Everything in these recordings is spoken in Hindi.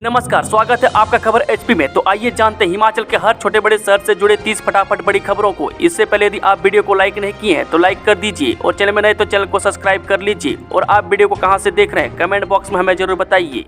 नमस्कार, स्वागत है आपका खबर एचपी में। तो आइए जानते हैं हिमाचल के हर छोटे बड़े शहर से जुड़े 30 फटाफट बड़ी खबरों को। इससे पहले यदि आप वीडियो को लाइक नहीं किए हैं तो लाइक कर दीजिए और चैनल में नए तो चैनल को सब्सक्राइब कर लीजिए। और आप वीडियो को कहां से देख रहे हैं कमेंट बॉक्स में हमें जरूर बताइए।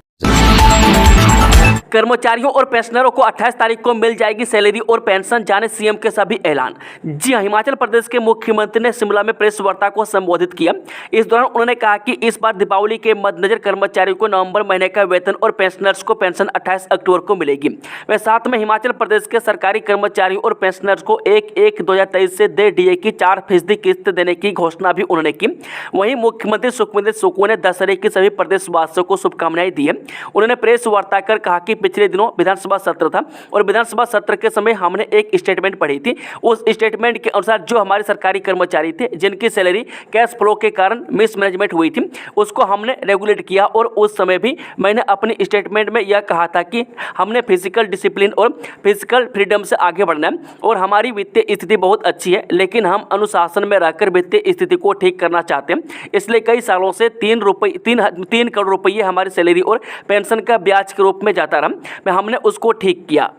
कर्मचारियों और पेंशनरों को 28 तारीख को मिल जाएगी सैलरी और पेंशन, जाने सीएम के सभी ऐलान। जी हां, हिमाचल प्रदेश के मुख्यमंत्री ने शिमला में प्रेस वार्ता को संबोधित किया। इस दौरान उन्होंने कहा कि इस बार दीपावली के मद्देनजर कर्मचारियों को नवंबर महीने का वेतन और पेंशनर्स को पेंशन 28 अक्टूबर को मिलेगी। वह साथ में हिमाचल प्रदेश के सरकारी कर्मचारियों और पेंशनर्स को 1/1/2023 से डीए की 4% किस्त देने की घोषणा भी उन्होंने की। वहीं मुख्यमंत्री सुखविंदर सुक्खू ने दशहरे की सभी प्रदेशवासियों को शुभकामनाएं दी है। उन्होंने प्रेस वार्ता कर कहा कि पिछले दिनों विधानसभा सत्र था और विधानसभा सत्र के समय हमने एक स्टेटमेंट पढ़ी थी। उस स्टेटमेंट के अनुसार जो हमारे सरकारी कर्मचारी थे जिनकी सैलरी कैश फ्लो के कारण मिसमैनेजमेंट हुई थी, उसको हमने रेगुलेट किया। और उस समय भी मैंने अपनी स्टेटमेंट में यह कहा था कि हमने फिजिकल डिसिप्लिन और फिजिकल फ्रीडम से आगे बढ़ना है और हमारी वित्तीय स्थिति बहुत अच्छी है, लेकिन हम अनुशासन में रहकर वित्तीय स्थिति को ठीक करना चाहते हैं। इसलिए कई सालों से 3 करोड़ रुपये हमारी सैलरी और पेंशन का ब्याज के रूप में जाता रहा। हमने उसको ठीक किया।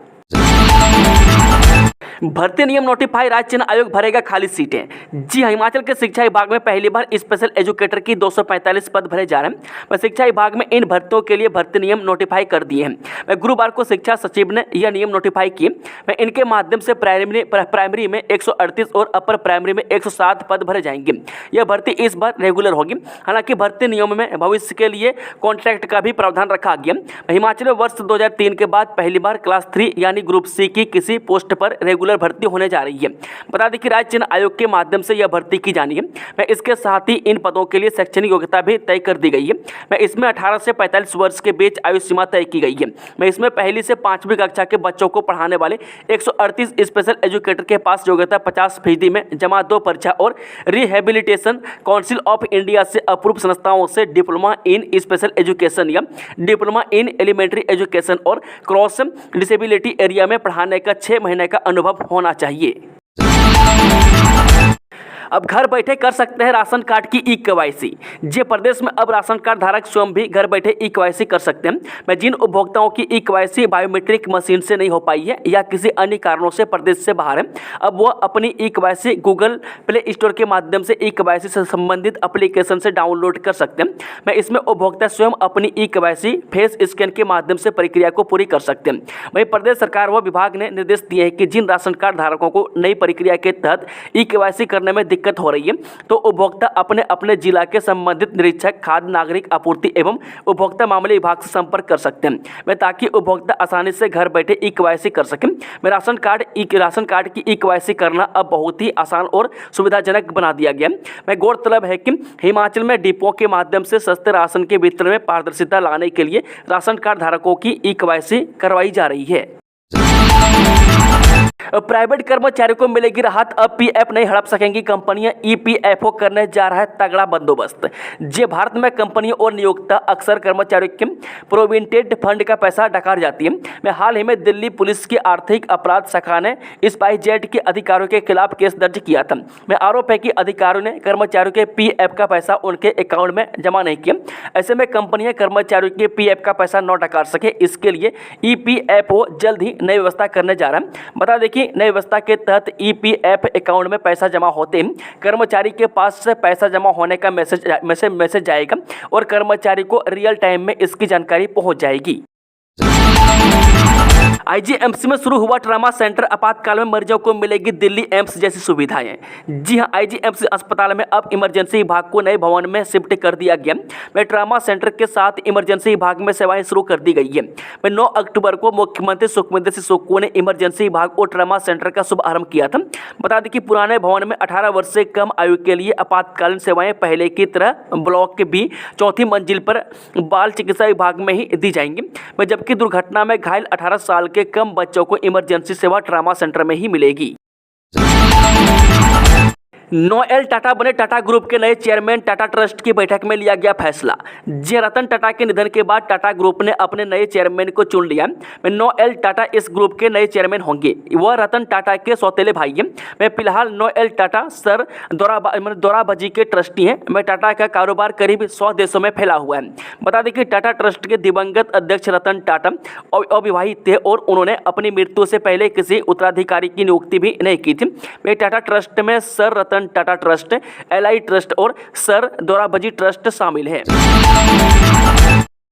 भर्ती नियम नोटिफाई, राज्य चयन आयोग भरेगा खाली सीटें। जी हां, हिमाचल के शिक्षा विभाग में पहली बार स्पेशल एजुकेटर की 245 पद भरे जा रहे हैं। वह शिक्षा विभाग में इन भर्तियों के लिए भर्ती नियम नोटिफाई कर दिए हैं। वह गुरुवार को शिक्षा सचिव ने यह नियम नोटिफाई किए। वह इनके माध्यम से प्राइमरी में 138 और अपर प्राइमरी में 107 पद भरे जाएंगे। यह भर्ती इस बार रेगुलर होगी। हालांकि भर्ती नियम में भविष्य के लिए कॉन्ट्रैक्ट का भी प्रावधान रखा गया। हिमाचल में वर्ष 2003 के बाद पहली बार क्लास 3 यानी ग्रुप सी की किसी पोस्ट पर रेगुलर भर्ती होने जा रही है। बता दें कि राज्य चयन आयोग के माध्यम से यह भर्ती की जानी है। मैं इसके साथ ही इन पदों के लिए शैक्षणिक योग्यता भी तय कर दी गई है। मैं इसमें 18 से 45 वर्ष के बीच आयु सीमा तय की गई है। मैं इसमें पहली से 5वीं कक्षा के बच्चों को पढ़ाने वाले 138 स्पेशल एजुकेटर के पास योग्यता 50% में जमा 2 परीक्षा और रिहेबिलिटेशन काउंसिल ऑफ इंडिया से अप्रूव संस्थाओं से डिप्लोमा इन स्पेशल एजुकेशन या डिप्लोमा इन एलिमेंट्री एजुकेशन और क्रॉस डिसेबिलिटी एरिया में पढ़ाने का 6 महीने का अनुभव होना चाहिए। अब घर बैठे कर सकते हैं राशन कार्ड की ई-केवाईसी। जी, प्रदेश में अब राशन कार्ड धारक स्वयं भी घर बैठे ई-केवाईसी कर सकते हैं। मैं जिन उपभोक्ताओं की ई-केवाईसी बायोमेट्रिक मशीन से नहीं हो पाई है या किसी अन्य कारणों से प्रदेश से बाहर है, अब वह अपनी ई-केवाईसी गूगल प्ले स्टोर के माध्यम से ई-केवाईसी से संबंधित एप्लीकेशन से डाउनलोड कर सकते हैं। मैं इसमें उपभोक्ता स्वयं अपनी ई-केवाईसी फेस स्कैन के माध्यम से प्रक्रिया को पूरी कर सकते हैं। वहीं प्रदेश सरकार व विभाग ने निर्देश दिए हैं कि जिन राशन कार्ड धारकों को नई प्रक्रिया के तहत ई-केवाईसी करने में दिक्कत हो रही है तो उपभोक्ता अपने अपने जिला के संबंधित निरीक्षक खाद्य नागरिक आपूर्ति एवं उपभोक्ता मामले विभाग से संपर्क कर सकते हैं। मैं ताकि उपभोक्ता आसानी से घर बैठे ई-केवाईसी कर सकें। मैं राशन कार्ड की ई-केवाईसी करना अब बहुत ही आसान और सुविधाजनक बना दिया गया। मैं गौरतलब है कि हिमाचल में डिपो के माध्यम से सस्ते राशन के वितरण में पारदर्शिता लाने के लिए राशन कार्ड धारकों की ई-केवाईसी करवाई जा रही है। प्राइवेट कर्मचारियों को मिलेगी राहत, अब पीएफ नहीं हड़प सकेंगी कंपनियां, ईपीएफओ करने जा रहा है तगड़ा बंदोबस्त। जे भारत में कंपनियों और नियोक्ता अक्सर कर्मचारियों के प्रोविडेंट फंड का पैसा डकार जाती है। मैं हाल ही में दिल्ली पुलिस की आर्थिक अपराध शाखा ने स्पाइसजेट के अधिकारियों के खिलाफ केस दर्ज किया था। मैं आरोप है कि अधिकारियों ने कर्मचारियों के पीएफ का पैसा उनके अकाउंट में जमा नहीं किया। ऐसे में कंपनियां कर्मचारियों के पीएफ का पैसा न डकार सके, इसके लिए ईपीएफओ जल्द ही नई व्यवस्था करने जा रहा है। बता दें कि नई व्यवस्था के तहत ईपीएफ अकाउंट में पैसा जमा होते ही कर्मचारी के पास से पैसा जमा होने का मैसेज जाएगा और कर्मचारी को रियल टाइम में इसकी जानकारी पहुंच जाएगी। आईजीएमसी में शुरू हुआ ट्रामा सेंटर, आपातकाल में मरीजों को मिलेगी दिल्ली एम्स जैसी सुविधाएं। जी हां, आईजीएमसी अस्पताल में अब इमरजेंसी विभाग को नए भवन में शिफ्ट कर दिया गया। मैं ट्रामा सेंटर के साथ इमरजेंसी विभाग में सेवाएं शुरू कर दी गई है। मैं 9 अक्टूबर को मुख्यमंत्री सुखविंदर सुक्खू ने इमरजेंसी विभाग और ट्रामा सेंटर का शुभारंभ किया था। बता दें कि पुराने भवन में 18 वर्ष से कम आयु के लिए आपातकालीन सेवाएं पहले की तरह ब्लॉक के भी 4थी मंजिल पर बाल चिकित्सा विभाग में ही दी जाएंगी। मैं जबकि दुर्घटना में घायल 18 साल के कम बच्चों को इमरजेंसी सेवा ट्रामा सेंटर में ही मिलेगी। नोएल टाटा बने टाटा ग्रुप के नए चेयरमैन। टाटा ट्रस्ट की बैठक में लिया गया फैसला। जी, रतन टाटा के निधन के बाद टाटा ग्रुप ने अपने नए चेयरमैन को चुन लिया। नोएल टाटा इस ग्रुप के नए चेयरमैन होंगे। वह रतन टाटा के सौतेले भाई हैं। फिलहाल नोएल टाटा सर दोराबजी के ट्रस्टी हैं। टाटा का कारोबार करीब 100 देशों में फैला हुआ है। बता दें कि टाटा ट्रस्ट के दिवंगत अध्यक्ष रतन टाटा अविवाहित थे और उन्होंने अपनी मृत्यु से पहले किसी उत्तराधिकारी की नियुक्ति भी नहीं की थी। टाटा ट्रस्ट में sir Ratan Tata trust, LI trust और सर दोराबजी ट्रस्ट शामिल है।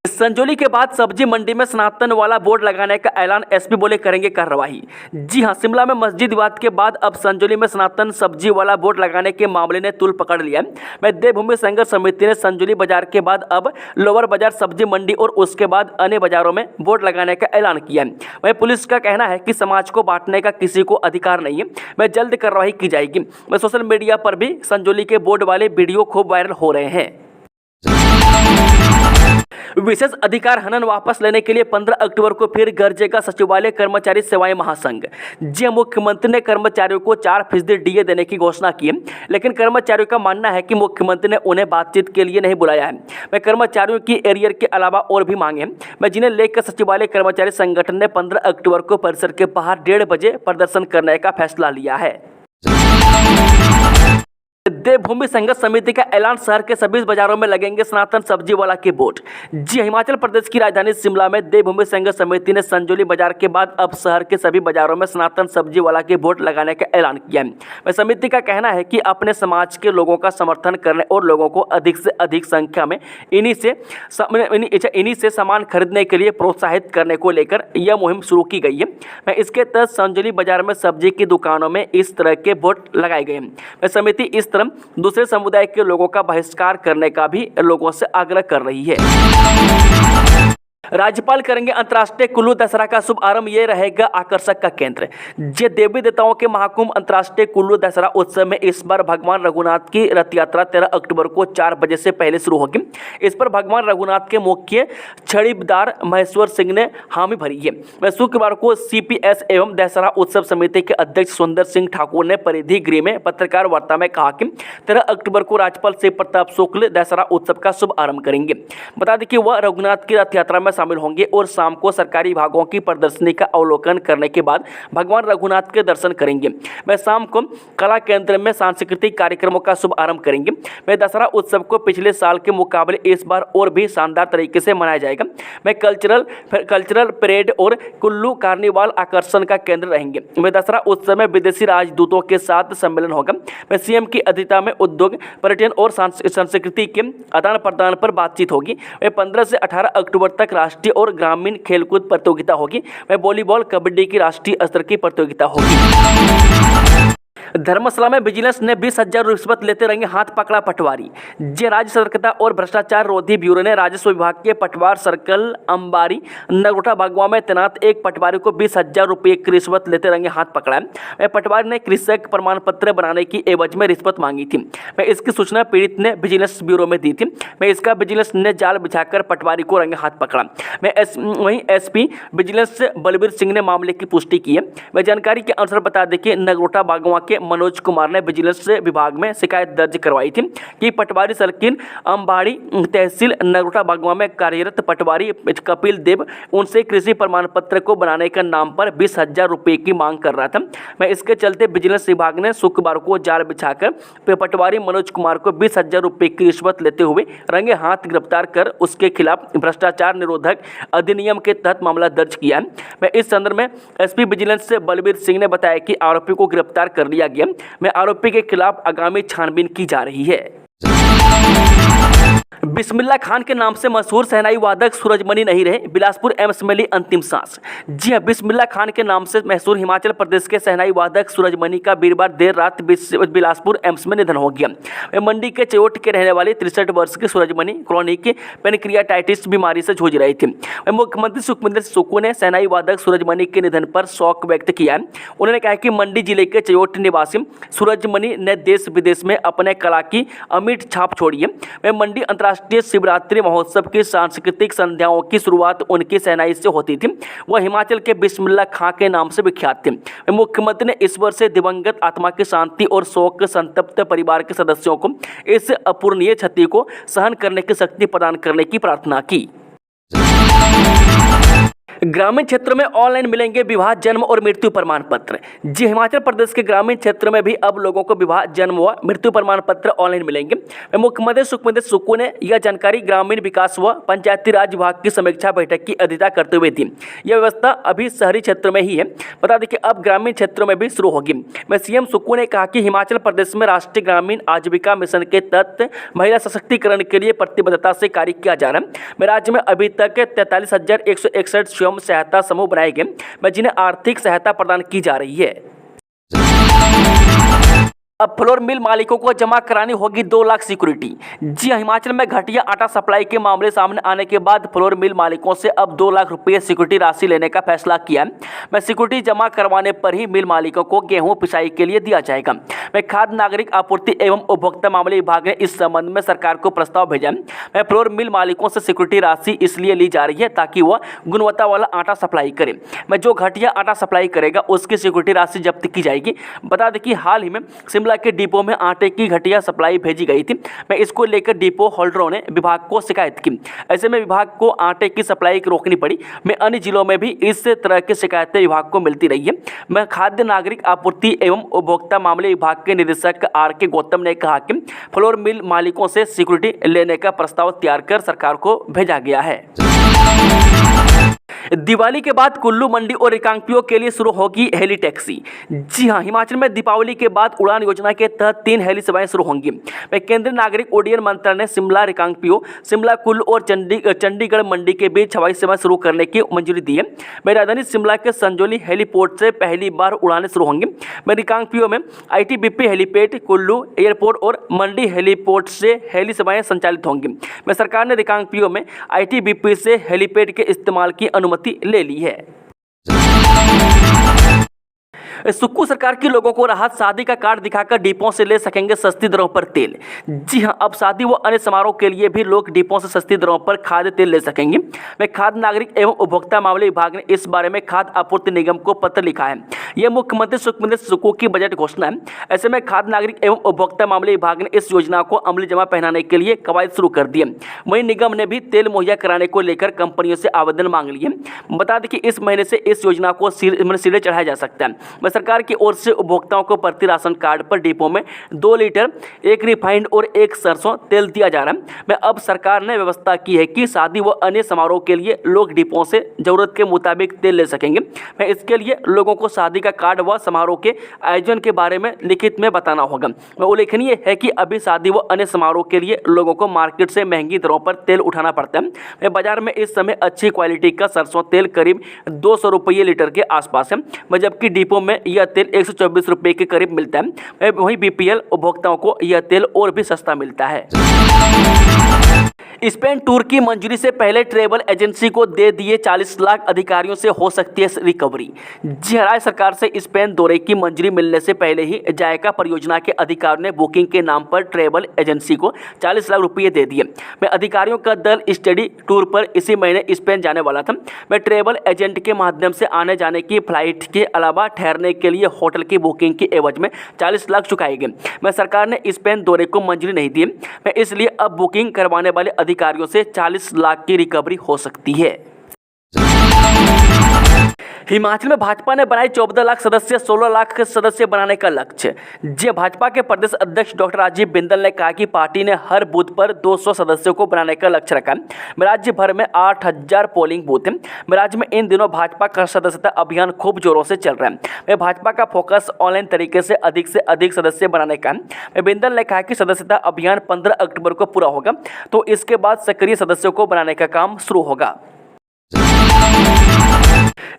संजौली के बाद सब्जी मंडी में सनातन वाला बोर्ड लगाने का ऐलान। एसपी बोले करेंगे कार्रवाई। जी हां, शिमला में मस्जिद विवाद के बाद अब संजौली में सनातन सब्जी वाला बोर्ड लगाने के मामले ने तूल पकड़ लिया। देवभूमि संघर्ष समिति ने संजौली बाजार के बाद अब लोअर बाजार सब्जी मंडी और उसके बाद अन्य बाजारों में बोर्ड लगाने का ऐलान किया। वहीं पुलिस का कहना है कि समाज को बांटने का किसी को अधिकार नहीं है। जल्द कार्रवाई की जाएगी। सोशल मीडिया पर भी संजौली के बोर्ड वाले वीडियो खूब वायरल हो रहे हैं। विशेष अधिकार हनन वापस लेने के लिए 15 अक्टूबर को फिर गरजेगा सचिवालय कर्मचारी सेवाएं महासंघ। जी, मुख्यमंत्री ने कर्मचारियों को 4% डीए देने की घोषणा की, लेकिन कर्मचारियों का मानना है कि मुख्यमंत्री ने उन्हें बातचीत के लिए नहीं बुलाया है। कर्मचारियों की एरियर के अलावा और भी मांगे हैं, जिन्हें लेकर सचिवालय कर्मचारी संगठन ने 15 अक्टूबर को परिसर के बाहर 1:30 बजे प्रदर्शन करने का फैसला लिया है। देवभूमि संघर्ष समिति का ऐलान। शहर के सभी बाजारों में लगेंगे सनातन सब्जी वाला के बोर्ड। जी, हिमाचल प्रदेश की राजधानी शिमला में देवभूमि संघर्ष समिति ने संजौली बाजार के बाद अब शहर के सभी बाजारों में सनातन सब्जी वाला के बोर्ड लगाने का ऐलान किया है। समिति का कहना है कि अपने समाज के लोगों का समर्थन करने और लोगों को अधिक से अधिक संख्या में इन्हीं से सामान खरीदने के लिए प्रोत्साहित करने को लेकर यह मुहिम शुरू की गई है। इसके तहत संजौली बाजार में सब्जी की दुकानों में इस तरह के बोर्ड लगाए गए हैं। समिति इस तरह दूसरे समुदाय के लोगों का बहिष्कार करने का भी लोगों से आग्रह कर रही है। राज्यपाल करेंगे अंतर्राष्ट्रीय कुल्लू दशहरा का शुभारंभ। ये रहेगा आकर्षक का केंद्र। जे देवी देवताओं के महाकुंभ अंतर्राष्ट्रीय कुल्लू दशहरा उत्सव में इस बार भगवान रघुनाथ की रथ यात्रा 13 अक्टूबर को 4 बजे से पहले शुरू होगी। इस पर भगवान रघुनाथ के मुख्य छड़ीदार महेश्वर सिंह ने हामी भरी है। शुक्रवार को सीपीएस एवं दशहरा उत्सव समिति के अध्यक्ष सुंदर सिंह ठाकुर ने परिधि गृह में पत्रकार वार्ता में कहा कि 13 अक्टूबर को राज्यपाल शिव प्रताप शुक्ल दशहरा उत्सव का शुभारंभ करेंगे। बता दें कि वह रघुनाथ की रथ यात्रा में शामिल होंगे और शाम को सरकारी विभागों की प्रदर्शनी का अवलोकन करने के बाद भगवान रघुनाथ के दर्शन करेंगे। वह शाम को कला केंद्र में सांस्कृतिक कार्यक्रमों का शुभारंभ करेंगे। वह दशहरा उत्सव को पिछले साल के मुकाबले इस बार और भी शानदार तरीके से मनाया जाएगा। वह कल्चरल परेड और कुल्लू कार्निवाल आकर्षण का केंद्र रहेंगे। वह दशहरा उत्सव में विदेशी राजदूतों के साथ सम्मेलन होगा। वह सीएम की अध्यक्षता में उद्योग, पर्यटन और संस्कृति के आदान प्रदान पर बातचीत होगी। वह 15 से 18 अक्टूबर तक राष्ट्रीय और ग्रामीण खेलकूद प्रतियोगिता होगी। वह वॉलीबॉल, कबड्डी की राष्ट्रीय स्तर की प्रतियोगिता होगी। धर्मशाला में विजिलेंस ने 20,000 रिश्वत लेते रंगे हाथ पकड़ा पटवारी। जे राज्य सतर्कता और भ्रष्टाचार रोधी ब्यूरो ने राजस्व विभाग के पटवार सर्कल अंबारी नगरोटा भगवा में तैनात एक पटवारी को 20,000 रुपये की रिश्वत लेते रंगे हाथ पकड़ा है। वह पटवारी ने कृषक प्रमाण पत्र बनाने की एवज में रिश्वत मांगी थी। वह इसकी सूचना पीड़ित ने विजिलेंस ब्यूरो में दी थी। वह इसका विजिलेंस ने जाल बिछाकर पटवारी को रंगे हाथ पकड़ा। वहीं एसपी विजिलेंस बलबीर सिंह ने मामले की पुष्टि की है। वह जानकारी के अनुसार बता दें कि नगरोटा भगवा के मनोज कुमार ने विजिलेंस विभाग में शिकायत दर्ज करवाई थी कि पटवारी सर्किल अंबाड़ी तहसील नगरोटा भगवा में कार्यरत पटवारी कपिल देव उनसे कृषि प्रमाण पत्र को बनाने के नाम पर 20,000 रुपये की मांग कर रहा था। मैं इसके चलते विजिलेंस विभाग ने शुक्रवार को जाल बिछाकर पटवारी मनोज कुमार को 20,000 रुपये की रिश्वत लेते हुए रंगे हाथ गिरफ्तार कर उसके खिलाफ भ्रष्टाचार निरोधक अधिनियम के तहत मामला दर्ज किया है। मैं इस संदर्भ में एसपी विजिलेंस बलबीर सिंह ने बताया कि आरोपी को गिरफ्तार कर लिया गया। में आरोपी के खिलाफ आगामी छानबीन की जा रही है। बिस्मिल्ला खान के नाम से मशहूर शहनाई वादक सूरजमणि नहीं रहे, बिलासपुर एम्स में ली अंतिम सांस। जी हां, बिस्मिल्ला खान के नाम से मशहूर हिमाचल प्रदेश के शहनाई वादक सूरजमणि का वीरवार देर रात बिलासपुर एम्स में निधन हो गया। वे मंडी के चयोट के रहने वाले 63 वर्ष के सूरजमणि क्रॉनिक पेनक्रियाटाइटिस बीमारी से जूझ रहे थे। मुख्यमंत्री सुखविंदर सुक्खू ने शहनाई वादक सूरजमणि के निधन पर शोक व्यक्त किया है। उन्होंने कहा कि मंडी जिले के चयोट निवासी सूरजमणि ने देश विदेश में अपने कला की अमिट छाप छोड़ी है। वे मंडी अंतर्राष्ट्रीय शिवरात्रि महोत्सव की सांस्कृतिक संध्याओं की शुरुआत उनकी शहनाई से होती थी। वह हिमाचल के बिस्मिल्लाह खां के नाम से विख्यात थे। मुख्यमंत्री ने ईश्वर से दिवंगत आत्मा की शांति और शोक संतप्त परिवार के सदस्यों को इस अपूरणीय क्षति को सहन करने की शक्ति प्रदान करने की प्रार्थना की। ग्रामीण क्षेत्रों में ऑनलाइन मिलेंगे विवाह, जन्म और मृत्यु प्रमाण पत्र। जी, हिमाचल प्रदेश के ग्रामीण क्षेत्र में भी अब लोगों को विवाह, जन्म व मृत्यु प्रमाण पत्र ऑनलाइन मिलेंगे। मुख्यमंत्री सुखविंदर सुक्खू ने यह जानकारी ग्रामीण विकास व पंचायती राज विभाग की समीक्षा बैठक की अध्यक्षता करते हुए दी। यह व्यवस्था अभी शहरी क्षेत्र में ही है, बता दें कि अब ग्रामीण क्षेत्रों में भी शुरू होगी। सीएम सुक्खू ने कहा कि हिमाचल प्रदेश में राष्ट्रीय ग्रामीण आजीविका मिशन के तहत महिला सशक्तिकरण के लिए प्रतिबद्धता से कार्य किया जा रहा है। राज्य में अभी तक 43,161 स्वयं सहायता समूह बनाए गए, जिन्हें आर्थिक सहायता प्रदान की जा रही है। अब फ्लोर मिल मालिकों को जमा करानी होगी 2 लाख सिक्योरिटी। जी, हिमाचल में घटिया आटा सप्लाई के मामले सामने आने के बाद फ्लोर मिल मालिकों से अब 2 लाख रुपये सिक्योरिटी राशि लेने का फैसला किया है। सिक्योरिटी जमा करवाने पर ही मिल मालिकों को गेहूं पिसाई के लिए दिया जाएगा। खाद्य नागरिक आपूर्ति एवं उपभोक्ता मामले विभाग ने इस संबंध में सरकार को प्रस्ताव भेजा है। फ्लोर मिल मालिकों से सिक्योरिटी राशि इसलिए ली जा रही है ताकि वह गुणवत्ता वाला आटा सप्लाई करे। जो घटिया आटा सप्लाई करेगा उसकी सिक्योरिटी राशि जब्त की जाएगी। बता दें कि हाल ही में शिमला के डिपो में आटे की घटिया सप्लाई भेजी गई थी। इसको लेकर डिपो होल्डरों ने विभाग को शिकायत की। ऐसे में विभाग को आटे की सप्लाई रोकनी पड़ी। अन्य जिलों में भी इस तरह की शिकायतें विभाग को मिलती रही है। खाद्य नागरिक आपूर्ति एवं उपभोक्ता मामले विभाग के निदेशक आर.के. गौतम ने कहा कि फ्लोर मिल मालिकों से सिक्योरिटी लेने का प्रस्ताव तैयार कर सरकार को भेजा गया है। दिवाली के बाद कुल्लू, मंडी और रिकांगपिओ के लिए शुरू होगी हेली टैक्सी। जी हां, हिमाचल में दीपावली के बाद उड़ान योजना के तहत 3 हेली सेवाएं शुरू होंगी। केंद्रीय नागरिक उड्डयन मंत्रालय ने शिमला, रिकांगपिओ, शिमला, कुल्लू और चंडीगढ़, मंडी के बीच हवाई सेवा शुरू करने की मंजूरी दी है। राजधानी शिमला के संजौली हेलीपोर्ट से पहली बार उड़ानें शुरू होंगी। रिकांगपिओ में आईटीबीपी हेलीपैड, कुल्लू एयरपोर्ट और मंडी हेलीपोर्ट से हेली सेवाएं संचालित होंगी। सरकार ने रिकांगपिओ में आईटीबीपी से हेलीपैड के इस्तेमाल की अनुमति ले ली है। सुक्खू सरकार की लोगों को राहत, शादी का कार्ड दिखाकर डिपों से ले सकेंगे सस्ती दरों पर तेल। जी हां, अब शादी व अन्य समारोह के लिए भी लोग डिपों से सस्ती दरों पर खाद्य तेल ले सकेंगे। खाद्य नागरिक एवं उपभोक्ता मामले विभाग ने इस बारे में खाद्य आपूर्ति निगम को पत्र लिखा है। यह मुख्यमंत्री सुखविंदर सुक्खू की बजट घोषणा है। ऐसे में खाद्य नागरिक एवं उपभोक्ता मामले विभाग ने इस योजना को अमली जमा पहनाने के लिए कवायद शुरू कर दी है। वहीं निगम ने भी तेल मुहैया कराने को लेकर कंपनियों से आवेदन मांग लिए। बता दें कि इस महीने से इस योजना को सिरे चढ़ाया जा सकता है। सरकार की ओर से उपभोक्ताओं को प्रति राशन कार्ड पर डिपो में 2 लीटर, 1 रिफाइंड और 1 सरसों तेल दिया जा रहा है। अब सरकार ने व्यवस्था की है कि शादी व अन्य समारोह के लिए लोग डिपो से जरूरत के मुताबिक तेल ले सकेंगे। इसके लिए लोगों को शादी का कार्ड व समारोह के आयोजन के बारे में लिखित में बताना होगा। उल्लेखनीय है कि अभी शादी व अन्य समारोह के लिए लोगों को मार्केट से महंगी दरों पर तेल उठाना पड़ता है। बाजार में इस समय अच्छी क्वालिटी का सरसों तेल करीब 200 रुपये लीटर के आसपास है, जबकि डिपो में यह तेल 124 रुपये के करीब मिलता है। वहीं बीपीएल उपभोक्ताओं को यह तेल और भी सस्ता मिलता है। स्पेन टूर की मंजूरी से पहले ट्रैवल एजेंसी को दे दिए 40 लाख, अधिकारियों से हो सकती है रिकवरी। जी, राज्य सरकार से स्पेन दौरे की मंजूरी मिलने से पहले ही जायका परियोजना के अधिकारियों ने बुकिंग के नाम पर ट्रैवल एजेंसी को 40 लाख रुपये दे दिए। अधिकारियों का दल स्टडी टूर पर इसी महीने स्पेन जाने वाला था। ट्रैवल एजेंट के माध्यम से आने जाने की फ्लाइट के अलावा ठहरने के लिए होटल की बुकिंग की एवज में 40 लाख चुकाए गए। सरकार ने स्पेन दौरे को मंजूरी नहीं दी, इसलिए अब बुकिंग करवाने वाले अधिकारियों से 40 लाख की रिकवरी हो सकती है। हिमाचल में भाजपा ने बनाई 14 लाख सदस्य, 16 लाख सदस्य बनाने का लक्ष्य। जी, भाजपा के प्रदेश अध्यक्ष डॉक्टर राजीव बिंदल ने कहा कि पार्टी ने हर बूथ पर 200 सदस्यों को बनाने का लक्ष्य रखा है। राज्य भर में 8000 पोलिंग बूथ हैं। राज्य में इन दिनों भाजपा का सदस्यता अभियान खूब जोरों से चल रहा है। भाजपा का फोकस ऑनलाइन तरीके से अधिक सदस्य बनाने का है। बिंदल ने कहा कि सदस्यता अभियान 15 अक्टूबर को पूरा होगा, तो इसके बाद सक्रिय सदस्यों को बनाने का काम शुरू होगा।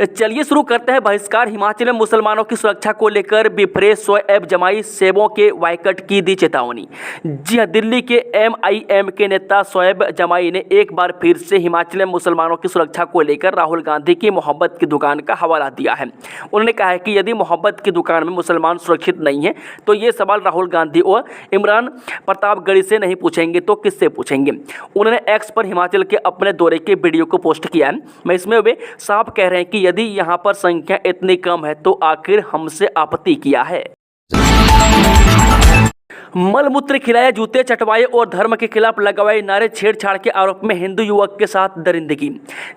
चलिए शुरू करते हैं बहिष्कार। हिमाचल में मुसलमानों की सुरक्षा को लेकर बिफरे शोएब जमाई, सेबों के बायकॉट की दी चेतावनी। जी हां, दिल्ली के एमआईएम के नेता शोएब जमाई ने एक बार फिर से हिमाचल में मुसलमानों की सुरक्षा को लेकर राहुल गांधी की मोहब्बत की दुकान का हवाला दिया है। उन्होंने कहा है कि यदि मोहब्बत की दुकान में मुसलमान सुरक्षित नहीं है तो ये सवाल राहुल गांधी और इमरान प्रतापगढ़ी से नहीं पूछेंगे तो किससे पूछेंगे। उन्होंने एक्स पर हिमाचल के अपने दौरे के वीडियो को पोस्ट किया है। मैं इसमें वे साफ कह रहे हैं कि यदि यहाँ पर संख्या इतनी कम है तो आखिर हमसे आपत्ति किया है। मलमूत्र खिलाया, जूते चटवाए और धर्म के खिलाफ लगवाए नारे, छेड़छाड़ के आरोप में हिंदू युवक के साथ दरिंदगी।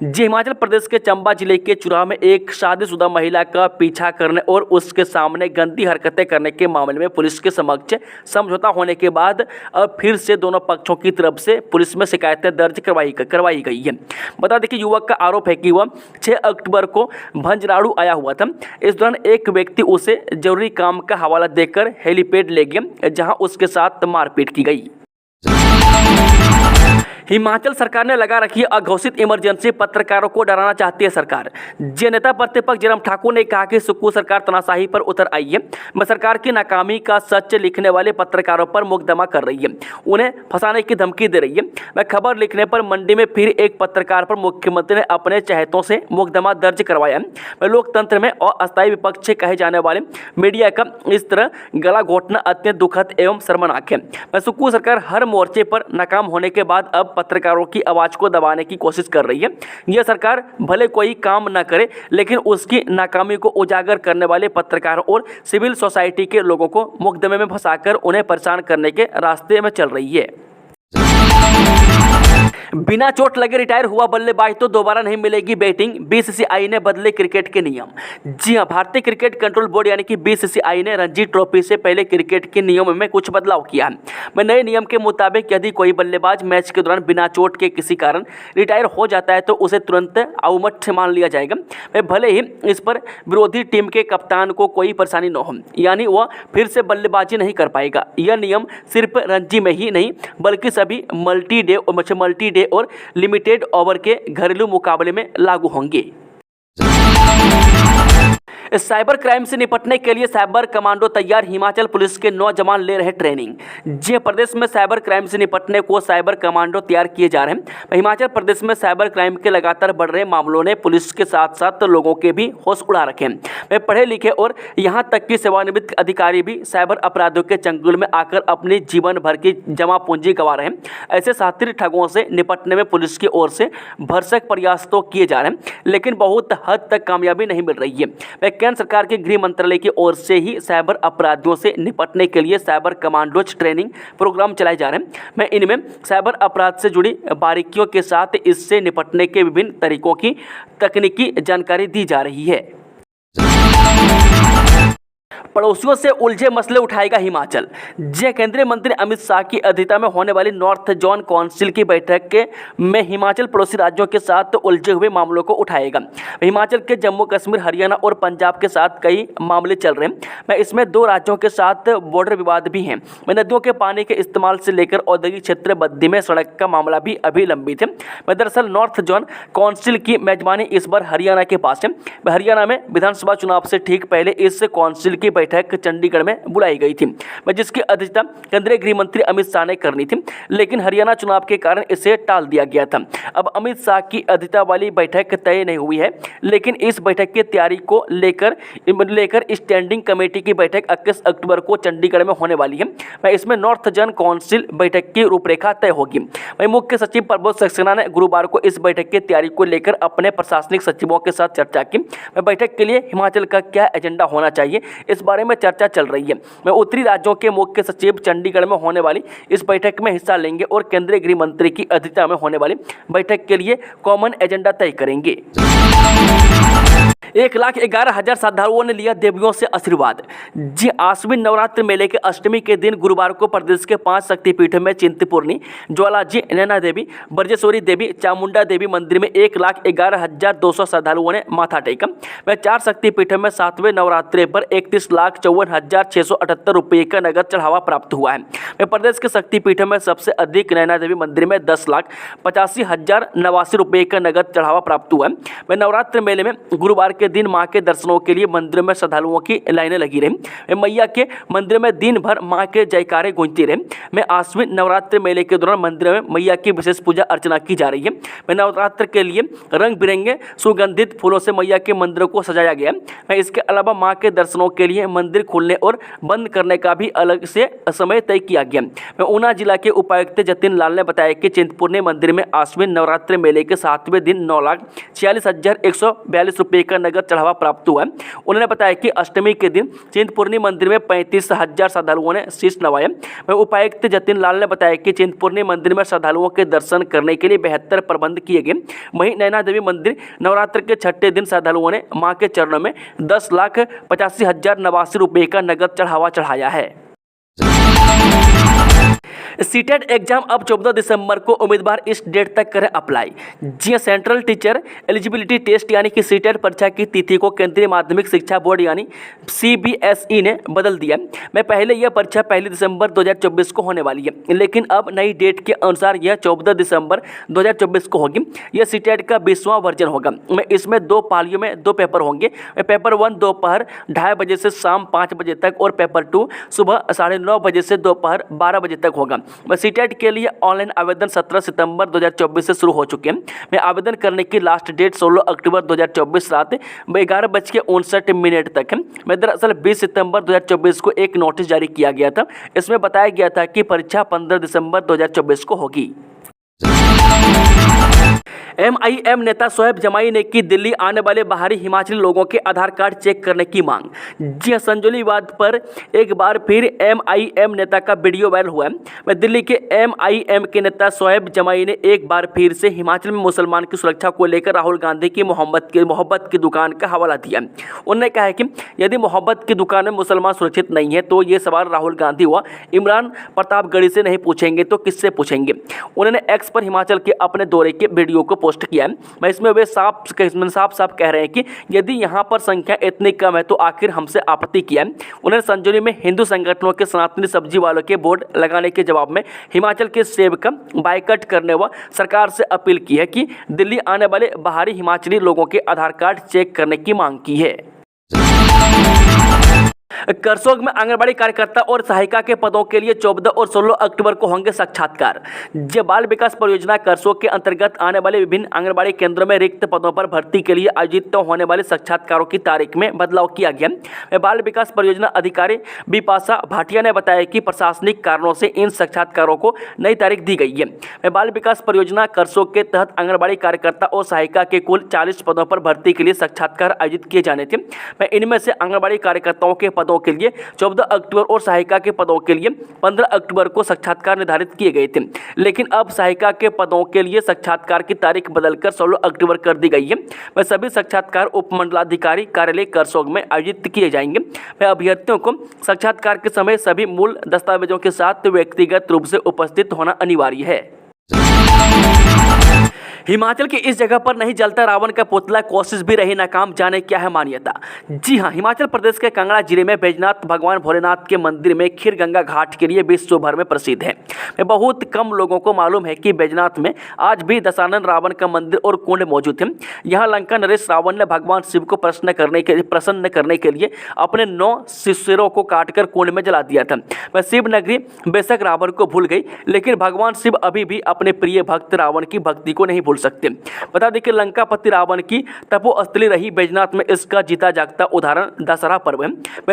जी, हिमाचल प्रदेश के चंबा जिले के चुराह में एक शादीशुदा महिला का पीछा करने और उसके सामने गंदी हरकतें करने के मामले में पुलिस के समक्ष समझौता होने के बाद अब फिर से दोनों पक्षों की तरफ से पुलिस में शिकायतें दर्ज करवाई गई है। बता दें कि युवक का आरोप है कि वह 6 अक्टूबर को भंजराड़ू आया हुआ था। इस दौरान एक व्यक्ति उसे जरूरी काम का हवाला देकर हेलीपैड ले गया, जहां उसके साथ मारपीट की गई। हिमाचल सरकार ने लगा रखी है अघोषित इमरजेंसी, पत्रकारों को डराना चाहती है सरकार। जे नेता प्रतिपक्ष जयराम ठाकुर ने कहा कि सुक्खू सरकार तनाशाही पर उतर आई है। मैं सरकार की नाकामी का सच लिखने वाले पत्रकारों पर मुकदमा कर रही है, उन्हें फंसाने की धमकी दे रही है। मैं खबर लिखने पर मंडी में फिर एक पत्रकार पर मुख्यमंत्री ने अपने चहेतों से मुकदमा दर्ज करवाया। मैं लोकतंत्र में अस्थायी विपक्ष कहे जाने वाले मीडिया का इस तरह गला घोटना अत्यंत दुखद एवं शर्मनाक है। मैं सुक्खू सरकार हर मोर्चे पर नाकाम होने के बाद अब पत्रकारों की आवाज को दबाने की कोशिश कर रही है। यह सरकार भले कोई काम न करे, लेकिन उसकी नाकामी को उजागर करने वाले पत्रकारों और सिविल सोसाइटी के लोगों को मुकदमे में फंसाकर उन्हें परेशान करने के रास्ते में चल रही है। बिना चोट लगे रिटायर हुआ बल्लेबाज तो दोबारा नहीं मिलेगी बैटिंग, बीसीसीआई ने बदले क्रिकेट के नियम। जी हां, भारतीय क्रिकेट कंट्रोल बोर्ड यानी कि बीसीसीआई ने रणजी ट्रॉफी से पहले क्रिकेट के नियमों में कुछ बदलाव किया है। मैं नए नियम के मुताबिक यदि कोई बल्लेबाज मैच के दौरान बिना चोट के किसी कारण रिटायर हो जाता है तो उसे तुरंत अवमट मान लिया जाएगा। मैं भले ही इस पर विरोधी टीम के कप्तान को कोई परेशानी न हो, यानी वह फिर से बल्लेबाजी नहीं कर पाएगा। यह नियम सिर्फ रणजी में ही नहीं बल्कि सभी मल्टी डे और लिमिटेड ओवर के घरेलू मुकाबले में लागू होंगे। साइबर क्राइम से निपटने के लिए साइबर कमांडो तैयार, हिमाचल पुलिस के नौजवान ले रहे ट्रेनिंग। जी, प्रदेश में साइबर क्राइम से निपटने को साइबर कमांडो तैयार किए जा रहे हैं। हिमाचल प्रदेश में साइबर क्राइम के लगातार बढ़ रहे मामलों ने पुलिस के साथ साथ लोगों के भी होश उड़ा रखे हैं। वे पढ़े लिखे और यहां तक कि सेवानिवृत्त अधिकारी भी साइबर अपराधों के चंगुल में आकर अपनी जीवन भर की जमा पूंजी गंवा रहे हैं। ऐसे शातिर ठगों से निपटने में पुलिस की ओर से भरसक प्रयास तो किए जा रहे हैं, लेकिन बहुत हद तक कामयाबी नहीं मिल रही है। केंद्र सरकार के गृह मंत्रालय की ओर से ही साइबर अपराधियों से निपटने के लिए साइबर कमांडोज ट्रेनिंग प्रोग्राम चलाए जा रहे हैं। मैं इनमें साइबर अपराध से जुड़ी बारीकियों के साथ इससे निपटने के विभिन्न तरीकों की तकनीकी जानकारी दी जा रही है। पड़ोसियों से उलझे मसले उठाएगा हिमाचल। जे केंद्रीय मंत्री अमित शाह की अध्यक्षता में होने वाली नॉर्थ जोन काउंसिल की बैठक में हिमाचल पड़ोसी राज्यों के साथ उलझे हुए मामलों को उठाएगा। हिमाचल के जम्मू कश्मीर, हरियाणा और पंजाब के साथ कई मामले चल रहे हैं। मैं इसमें 2 राज्यों के साथ बॉर्डर विवाद भी हैं। मैं नदियों के पानी के इस्तेमाल से लेकर औद्योगिक क्षेत्र बद्दी में सड़क का मामला भी अभी लंबित है। मैं दरअसल नॉर्थ जोन काउंसिल की मेजबानी इस बार हरियाणा के पास है। हरियाणा में विधानसभा चुनाव से ठीक पहले इस काउंसिल की बैठक चंडीगढ़ में बुलाई गई थी, जिसकी अध्यक्षता केंद्रीय गृह मंत्री अमित शाह ने करनी थी, लेकिन हरियाणा चुनाव के कारण इसे टाल दिया गया था। अब अमित शाह की अध्यक्षता वाली बैठक तय नहीं हुई है, लेकिन इस बैठक की तैयारी को लेकर स्टैंडिंग कमेटी की बैठक 21 अक्टूबर को चंडीगढ़ में होने वाली है। मैं इसमें नॉर्थ जोन काउंसिल बैठक की रूपरेखा तय होगी। वहीं मुख्य सचिव प्रबोध सक्सेना ने गुरुवार को इस बैठक की तैयारी को लेकर अपने प्रशासनिक सचिवों के साथ चर्चा की। मैं बैठक के लिए हिमाचल का क्या एजेंडा होना चाहिए, इस बारे में चर्चा चल रही है। मैं उत्तरी राज्यों के मुख्य सचिव चंडीगढ़ में होने वाली इस बैठक में हिस्सा लेंगे और केंद्रीय गृह मंत्री की अध्यक्षता में होने वाली बैठक के लिए कॉमन एजेंडा तय करेंगे। 1,11,000 श्रद्धालुओं ने लिया देवियों से आशीर्वाद। जी, आश्विन नवरात्र मेले के अष्टमी के दिन गुरुवार को प्रदेश के 5 शक्तिपीठों में चिंतपूर्णी, ज्वालाजी, नैना देवी, ब्रजेश्वरी देवी, चामुंडा देवी मंदिर में 1,11,200 श्रद्धालुओं ने माथा टेका। वह 4 शक्तिपीठों में 7वें नवरात्रि पर 31,54,678 रुपये का नगद चढ़ावा प्राप्त हुआ है। वह प्रदेश के शक्तिपीठों में सबसे अधिक नैना देवी मंदिर में 10,85,089 रुपये का नगद चढ़ावा प्राप्त हुआ है। वह नवरात्र मेले में गुरुवार के दिन मां के दर्शनों के लिए मंदिर में श्रद्धालुओं की लाइनें लगी रही। मैया के मंदिर में दिन भर मां के जयकारे गूंजते रहे। मैं आश्विन नवरात्र मेले के दौरान मंदिर में मैया की विशेष पूजा अर्चना की जा रही है। मैं नवरात्र के लिए रंग बिरंगे सुगंधित फूलों से मैया के मंदिरों को सजाया गया। मैं इसके अलावा मां के दर्शनों के लिए मंदिर खोलने और बंद करने का भी अलग से समय तय किया गया। मैं ऊना जिला के उपायुक्त जतिन लाल ने बताया कि चिंतपूर्णी मंदिर में आश्विन नवरात्र मेले के 7वें दिन 9,46,142 रुपये का नगद चढ़ावा प्राप्त हुआ। उन्होंने बताया कि अष्टमी के दिन चिंतपूर्णी मंदिर में 35,000 श्रद्धालुओं ने शीश नवाया। वहीं उपायुक्त जतिन लाल ने बताया कि चिंतपूर्णी मंदिर में श्रद्धालुओं के दर्शन करने के लिए बेहतर प्रबंध किए गए। वहीं नैना देवी मंदिर नवरात्र के 6ठे दिन श्रद्धालुओं ने मां के चरणों में 10,85,089 रुपये का नगद चढ़ावा चढ़ाया है। सीटेट एग्जाम अब 14 दिसंबर को उम्मीदवार इस डेट तक करें अप्लाई। जी सेंट्रल टीचर एलिजिबिलिटी टेस्ट यानी कि सीटेट परीक्षा की तिथि को केंद्रीय माध्यमिक शिक्षा बोर्ड यानी CBSE ने बदल दिया। मैं पहले यह परीक्षा 1 दिसंबर 2024 को होने वाली है, लेकिन अब नई डेट के अनुसार यह 14 दिसंबर 2024 को होगी। यह सीटेट का 20वां वर्जन होगा। मैं इसमें 2 पालियों में 2 पेपर होंगे। पेपर 1 दोपहर 2:30 बजे से शाम 5 बजे तक और पेपर 2 सुबह 9:30 बजे से दोपहर 12 बजे तक होगा। सीटेट के लिए ऑनलाइन आवेदन 17 सितंबर 2024 से शुरू हो चुके हैं। मैं आवेदन करने की लास्ट डेट 16 अक्टूबर 2024 रात 11:59 तक है। मैं दरअसल 20 सितंबर 2024 को एक नोटिस जारी किया गया था। इसमें बताया गया था कि परीक्षा 15 दिसंबर 2024 को होगी। MIM नेता शोएब जमाई ने की दिल्ली आने वाले बाहरी हिमाचली लोगों के आधार कार्ड चेक करने की मांग। जी हां, संजौली विवाद पर एक बार फिर MIM नेता का वीडियो वायरल हुआ है। मैं दिल्ली के MIM के नेता शोएब जमाई ने एक बार फिर से हिमाचल में मुसलमान की सुरक्षा को लेकर राहुल गांधी की मोहब्बत की दुकान का हवाला दिया। उन्होंने कहा है कि यदि मोहब्बत की दुकान में मुसलमान सुरक्षित नहीं है तो ये सवाल राहुल गांधी व इमरान प्रतापगढ़ी से नहीं पूछेंगे तो किससे पूछेंगे। उन्होंने एक्स पर हिमाचल के अपने दौरे के वीडियो को पोस्ट किया है। मैं इसमें वे साफ कह रहे हैं कि यदि यहाँ पर संख्या इतनी कम है तो आखिर हमसे आपत्ति किया है। उन्होंने संजौली में हिंदू संगठनों के सनातनी सब्जी वालों के बोर्ड लगाने के जवाब में हिमाचल के सेब का बाइकआउट करने व सरकार से अपील की है कि दिल्ली आने वाले बाहरी हिमाचली लोगों के आधार कार्ड चेक करने की मांग की है। करसोग में आंगनबाड़ी कार्यकर्ता और सहायिका के पदों के लिए 14 और 16 अक्टूबर को होंगे साक्षात्कार। बाल विकास परियोजना करसोग के अंतर्गत आने वाले विभिन्न आंगनबाड़ी केंद्रों में रिक्त पदों पर भर्ती के लिए आयोजित होने वाले साक्षात्कारों की तारीख में बदलाव किया गया। बाल विकास परियोजना अधिकारी बिपाशा भाटिया ने बताया कि प्रशासनिक कारणों से इन साक्षात्कारों को नई तारीख दी गई है। बाल विकास परियोजना करसोग के तहत आंगनबाड़ी कार्यकर्ता और सहायिका के कुल 40 पदों पर भर्ती के लिए साक्षात्कार आयोजित किए जाने थे। इनमें से आंगनबाड़ी कार्यकर्ताओं के पदों के लिए 14 अक्टूबर और सहायिका के पदों के लिए 15 अक्टूबर को साक्षात्कार निर्धारित किए गए थे, लेकिन अब सहायिका के पदों के लिए साक्षात्कार की तारीख बदलकर 16 अक्टूबर कर दी गई है। वह सभी साक्षात्कार उपमंडलाधिकारी कार्यालय करसोग में आयोजित किए जाएंगे। वह अभ्यर्थियों को साक्षात्कार के समय सभी मूल दस्तावेजों के साथ व्यक्तिगत रूप से उपस्थित होना अनिवार्य है। हिमाचल की इस जगह पर नहीं जलता रावण का पुतला, कोशिश भी रही नाकाम, जाने क्या है मान्यता। जी हां, हिमाचल प्रदेश के कांगड़ा जिले में बैजनाथ भगवान भोलेनाथ के मंदिर में खीर गंगा घाट के लिए विश्व भर में प्रसिद्ध है। बहुत कम लोगों को मालूम है कि बैजनाथ में आज भी दशानन रावण का मंदिर और कुंड मौजूद है। यहाँ लंका नरेश रावण ने भगवान शिव को प्रसन्न करने के लिए अपने 9 सिरों को काटकर कुंड में जला दिया था। वह शिव नगरी बेशक रावण को भूल गई, लेकिन भगवान शिव अभी भी अपने प्रिय भक्त रावण की भक्ति को नहीं भूल सकते। बता दें कि लंकापति रावण की तपोस्थली रही बैजनाथ में इसका जीता जागता उदाहरण दशहरा पर्व है,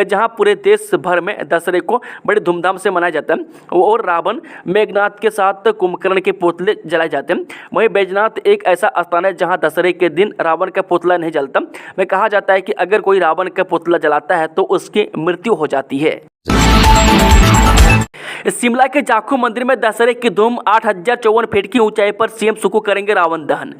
जहां पूरे देश भर में दशहरे को बड़ी धूमधाम से मनाया जाता है और रावण मेघनाथ के साथ कुंभकर्ण के पुतले जलाए जाते हैं। वहीं बैजनाथ एक ऐसा स्थान है जहां दशहरे के दिन रावण का पुतला नहीं जलता। में कहा जाता है कि अगर कोई रावण का पुतला जलाता है तो उसकी मृत्यु हो जाती है। शिमला के जाखू मंदिर में दशहरे की धूम, 8054 फीट की ऊंचाई पर सीएम सुक्खू करेंगे रावण दहन।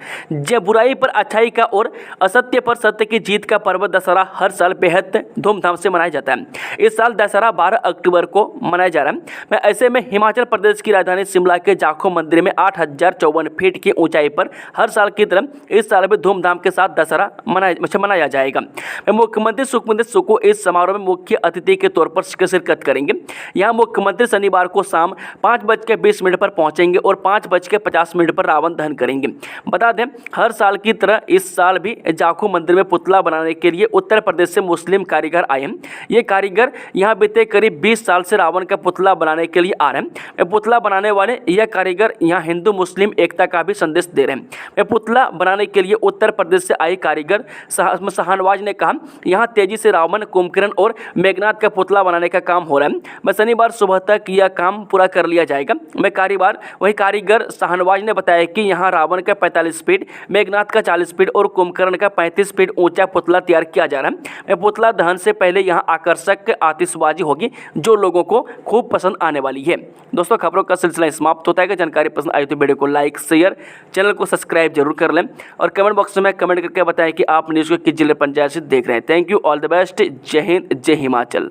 बुराई पर अच्छाई का और असत्य पर सत्य की जीत का पर्व दशहरा हर साल बेहद धूमधाम से मनाया जाता है। इस साल दशहरा 12 अक्टूबर को मनाया जा रहा है। ऐसे में हिमाचल प्रदेश की राजधानी शिमला के जाखू मंदिर में 8054 फीट की ऊंचाई पर हर साल की तरह इस साल भी धूमधाम के साथ दशहरा मनाया जाएगा। मुख्यमंत्री सुखविंदर सुक्खू इस समारोह में मुख्य अतिथि के तौर पर शिरकत करेंगे। यहाँ मुख्यमंत्री शनिवार को शाम 5:20 पर पहुंचेंगे और 5:50 पर रावण दहन करेंगे। बता दें, हर साल की तरह इस साल भी जाखू मंदिर में पुतला बनाने के लिए उत्तर प्रदेश से मुस्लिम कारीगर आए हैं। ये कारीगर यहाँ बीते करीब 20 साल से रावण का पुतला बनाने के लिए आ रहे हैं। पुतला बनाने वाले यह कारीगर यहाँ हिंदू मुस्लिम एकता का भी संदेश दे रहे हैं। पुतला बनाने के लिए उत्तर प्रदेश से आए कारीगर शाहनवाज ने कहा, यहाँ तेजी से रावण, कुंभकर्ण और मेघनाथ का पुतला बनाने का काम हो रहा है। शनिवार सुबह तक यह काम पूरा कर लिया जाएगा। वही कारीगर शाहनवाज ने बताया कि यहाँ रावण का 45 फीट, मेघनाथ का 40 फीट और कुंभकर्ण का 35 फीट ऊंचा पुतला तैयार किया जा रहा है। पुतला दहन से पहले यहाँ आकर्षक आतिशबाजी होगी जो लोगों को खूब पसंद आने वाली है। दोस्तों, खबरों का सिलसिला समाप्त होता है। जानकारी पसंद आई तो वीडियो को लाइक, शेयर, चैनल को सब्सक्राइब जरूर कर लें और कमेंट बॉक्स में कमेंट करके बताएं कि आप न्यूज़ को किस जिले पंचायत से देख रहे हैं। Thank you, all the best. जय हिंद, जय हिमाचल।